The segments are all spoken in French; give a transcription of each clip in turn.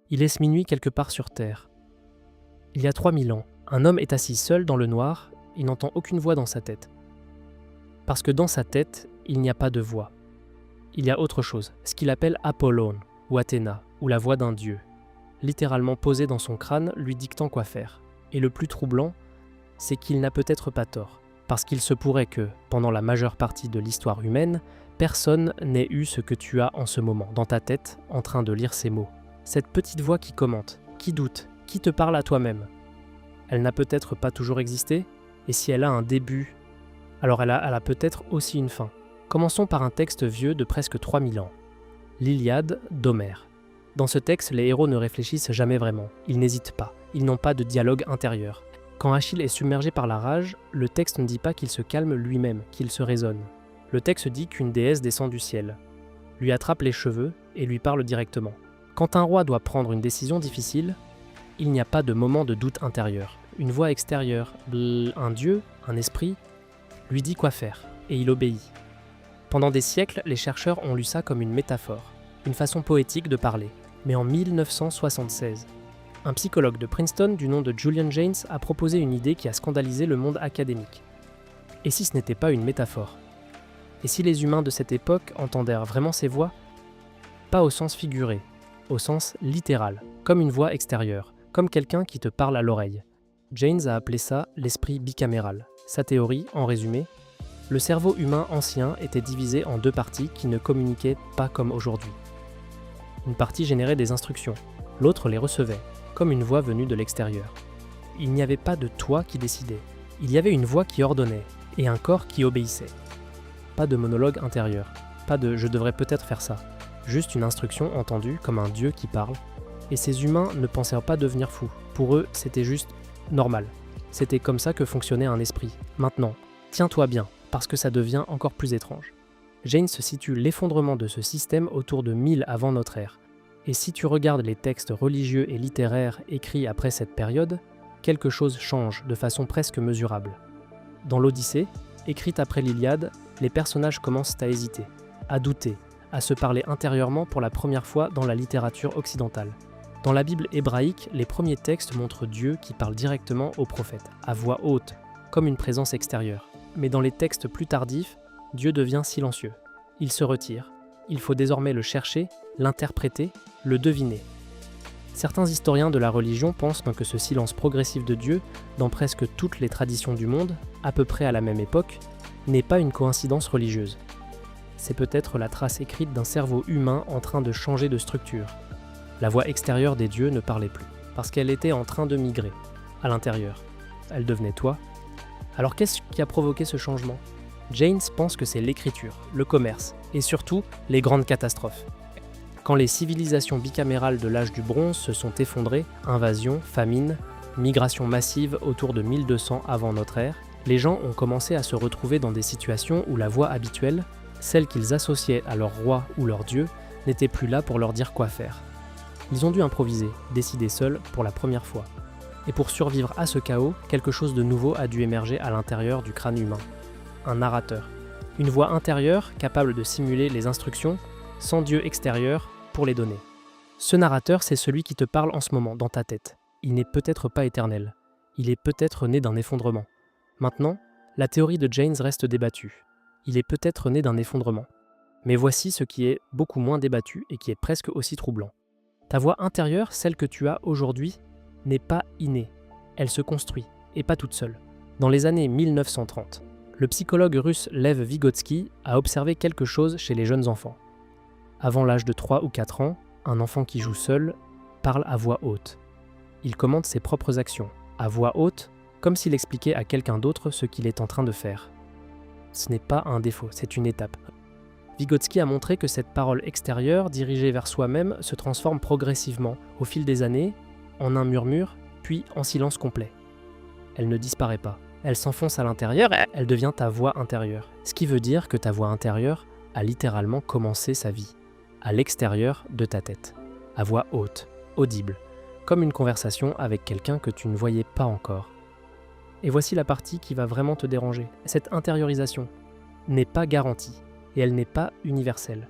Il laisse minuit quelque part sur Terre. Il y a 3000 ans, un homme est assis seul dans le noir, il n'entend aucune voix dans sa tête. Parce que dans sa tête, il n'y a pas de voix. Il y a autre chose, ce qu'il appelle Apollon, ou Athéna, ou la voix d'un dieu, littéralement posée dans son crâne, lui dictant quoi faire. Et le plus troublant, c'est qu'il n'a peut-être pas tort, parce qu'il se pourrait que, pendant la majeure partie de l'histoire humaine, personne n'ait eu ce que tu as en ce moment, dans ta tête, en train de lire ces mots. Cette petite voix qui commente, qui doute, qui te parle à toi-même. Elle n'a peut-être pas toujours existé, et si elle a un début, alors elle a peut-être aussi une fin. Commençons par un texte vieux de presque 3000 ans. L'Iliade d'Homère. Dans ce texte, les héros ne réfléchissent jamais vraiment, ils n'hésitent pas, ils n'ont pas de dialogue intérieur. Quand Achille est submergé par la rage, le texte ne dit pas qu'il se calme lui-même, qu'il se raisonne. Le texte dit qu'une déesse descend du ciel, lui attrape les cheveux et lui parle directement. Quand un roi doit prendre une décision difficile, il n'y a pas de moment de doute intérieur. Une voix extérieure, un dieu, un esprit, lui dit quoi faire, et il obéit. Pendant des siècles, les chercheurs ont lu ça comme une métaphore, une façon poétique de parler. Mais en 1976, un psychologue de Princeton du nom de Julian Jaynes a proposé une idée qui a scandalisé le monde académique. Et si ce n'était pas une métaphore? Et si les humains de cette époque entendèrent vraiment ces voix? Pas au sens figuré, au sens littéral, comme une voix extérieure, comme quelqu'un qui te parle à l'oreille. Jaynes a appelé ça l'esprit bicaméral. Sa théorie, en résumé, le cerveau humain ancien était divisé en deux parties qui ne communiquaient pas comme aujourd'hui. Une partie générait des instructions, l'autre les recevait, comme une voix venue de l'extérieur. Il n'y avait pas de toi qui décidait, il y avait une voix qui ordonnait, et un corps qui obéissait. Pas de monologue intérieur, pas de « je devrais peut-être faire ça », juste une instruction entendue comme un dieu qui parle, et ces humains ne pensèrent pas devenir fous, pour eux c'était juste normal. C'était comme ça que fonctionnait un esprit. Maintenant, tiens-toi bien, parce que ça devient encore plus étrange. Jaynes situe l'effondrement de ce système autour de 1000 avant notre ère. Et si tu regardes les textes religieux et littéraires écrits après cette période, quelque chose change de façon presque mesurable. Dans l'Odyssée, écrite après l'Iliade, les personnages commencent à hésiter, à douter, à se parler intérieurement pour la première fois dans la littérature occidentale. Dans la Bible hébraïque, les premiers textes montrent Dieu qui parle directement aux prophètes, à voix haute, comme une présence extérieure. Mais dans les textes plus tardifs, Dieu devient silencieux. Il se retire. Il faut désormais le chercher, l'interpréter, le deviner. Certains historiens de la religion pensent que ce silence progressif de Dieu, dans presque toutes les traditions du monde, à peu près à la même époque, n'est pas une coïncidence religieuse. C'est peut-être la trace écrite d'un cerveau humain en train de changer de structure. La voix extérieure des dieux ne parlait plus, parce qu'elle était en train de migrer, à l'intérieur. Elle devenait toi. Alors qu'est-ce qui a provoqué ce changement ? Jaynes pense que c'est l'écriture, le commerce, et surtout les grandes catastrophes. Quand les civilisations bicamérales de l'âge du bronze se sont effondrées, invasion, famine, migration massive autour de 1200 avant notre ère, les gens ont commencé à se retrouver dans des situations où la voix habituelle, celle qu'ils associaient à leur roi ou leur dieu, n'était plus là pour leur dire quoi faire. Ils ont dû improviser, décider seuls pour la première fois. Et pour survivre à ce chaos, quelque chose de nouveau a dû émerger à l'intérieur du crâne humain. Un narrateur. Une voix intérieure capable de simuler les instructions, sans Dieu extérieur pour les donner. Ce narrateur, c'est celui qui te parle en ce moment, dans ta tête. Il n'est peut-être pas éternel. Il est peut-être né d'un effondrement. Maintenant, la théorie de Jaynes reste débattue. Il est peut-être né d'un effondrement. Mais voici ce qui est beaucoup moins débattu et qui est presque aussi troublant. Ta voix intérieure, celle que tu as aujourd'hui, n'est pas innée. Elle se construit, et pas toute seule. Dans les années 1930, le psychologue russe Lev Vygotsky a observé quelque chose chez les jeunes enfants. Avant l'âge de 3 ou 4 ans, un enfant qui joue seul parle à voix haute. Il commente ses propres actions, à voix haute, comme s'il expliquait à quelqu'un d'autre ce qu'il est en train de faire. Ce n'est pas un défaut, c'est une étape. Vygotsky a montré que cette parole extérieure, dirigée vers soi-même, se transforme progressivement, au fil des années, en un murmure, puis en silence complet. Elle ne disparaît pas. Elle s'enfonce à l'intérieur, elle devient ta voix intérieure. Ce qui veut dire que ta voix intérieure a littéralement commencé sa vie, à l'extérieur de ta tête, à voix haute, audible, comme une conversation avec quelqu'un que tu ne voyais pas encore. Et voici la partie qui va vraiment te déranger. Cette intériorisation n'est pas garantie, et elle n'est pas universelle.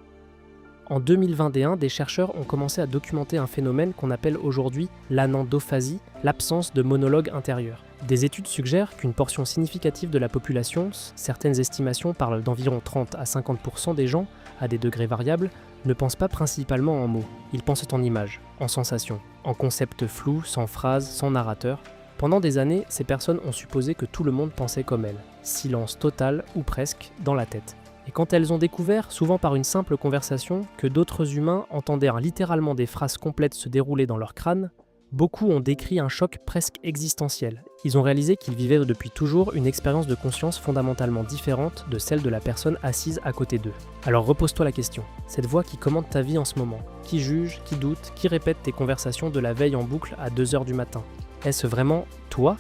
En 2021, des chercheurs ont commencé à documenter un phénomène qu'on appelle aujourd'hui l'anandophasie, l'absence de monologue intérieur. Des études suggèrent qu'une portion significative de la population, certaines estimations parlent d'environ 30 à 50% des gens, à des degrés variables, ne pensent pas principalement en mots. Ils pensent en images, en sensations, en concepts flous, sans phrases, sans narrateur. Pendant des années, ces personnes ont supposé que tout le monde pensait comme elles. Silence total, ou presque, dans la tête. Et quand elles ont découvert, souvent par une simple conversation, que d'autres humains entendaient littéralement des phrases complètes se dérouler dans leur crâne, beaucoup ont décrit un choc presque existentiel. Ils ont réalisé qu'ils vivaient depuis toujours une expérience de conscience fondamentalement différente de celle de la personne assise à côté d'eux. Alors repose-toi la question, cette voix qui commande ta vie en ce moment, qui juge, qui doute, qui répète tes conversations de la veille en boucle à 2h du matin, est-ce vraiment toi ?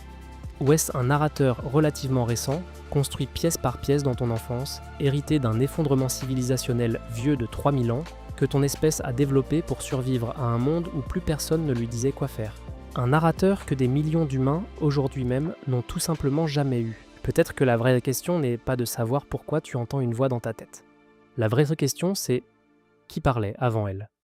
Ou est-ce un narrateur relativement récent, construit pièce par pièce dans ton enfance, hérité d'un effondrement civilisationnel vieux de 3000 ans, que ton espèce a développé pour survivre à un monde où plus personne ne lui disait quoi faire? Un narrateur que des millions d'humains, aujourd'hui même, n'ont tout simplement jamais eu. Peut-être que la vraie question n'est pas de savoir pourquoi tu entends une voix dans ta tête. La vraie question, c'est qui parlait avant elle?